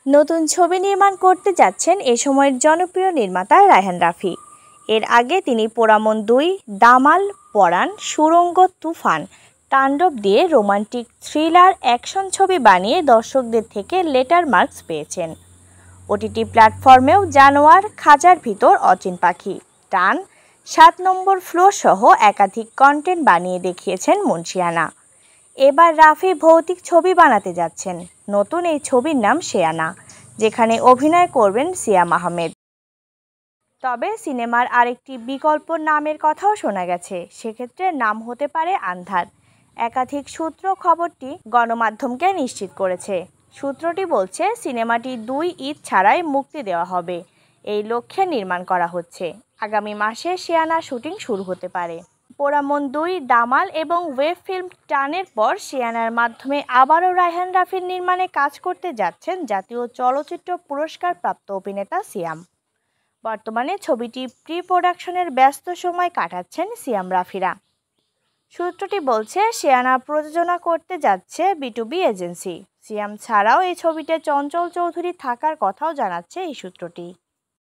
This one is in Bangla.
নতুন ছবি নির্মাণ করতে যাচ্ছেন এ সময়ের জনপ্রিয় নির্মাতা রায়হান রাফি। এর আগে তিনি পোড়ামন ২, দামাল, পরাণ, সুড়ঙ্গ, তুফান, তাণ্ডব দিয়ে রোমান্টিক থ্রিলার অ্যাকশন ছবি বানিয়ে দর্শকদের থেকে লেটার মার্কস পেয়েছেন। ওটিটি প্ল্যাটফর্মেও জানোয়ার, খাঁচার ভিতর অচিন পাখি, টান, ৭ নম্বর ফ্লোর সহ একাধিক কন্টেন্ট বানিয়ে দেখিয়েছেন মুন্সিয়ানা। এবার রাফি ভৌতিক ছবি বানাতে যাচ্ছেন। নতুন এই ছবির নাম শেয়ানা, যেখানে অভিনয় করবেন সিয়াম আহমেদ। তবে সিনেমার আরেকটি বিকল্প নামের কথাও শোনা গেছে, সেক্ষেত্রে নাম হতে পারে আন্ধার। একাধিক সূত্র খবরটি গণমাধ্যমকে নিশ্চিত করেছে। সূত্রটি বলছে সিনেমাটি ২ ঈদ ছাড়াই মুক্তি দেওয়া হবে, এই লক্ষ্যে নির্মাণ করা হচ্ছে। আগামী মাসে শেয়ানা শুটিং শুরু হতে পারে। পোড়ামন ২, দামাল এবং ওয়েব ফিল্ম টানের পর শেয়ানার মাধ্যমে আবারও রায়হান রাফির নির্মাণে কাজ করতে যাচ্ছেন জাতীয় চলচ্চিত্র পুরস্কার প্রাপ্ত অভিনেতা সিয়াম। বর্তমানে ছবিটি প্রি প্রোডাকশনের ব্যস্ত সময় কাটাচ্ছেন সিয়াম রাফিরা। সূত্রটি বলছে শেয়ানা প্রযোজনা করতে যাচ্ছে বিটুবি এজেন্সি। সিয়াম ছাড়াও এই ছবিতে চঞ্চল চৌধুরী থাকার কথাও জানাচ্ছে এই সূত্রটি।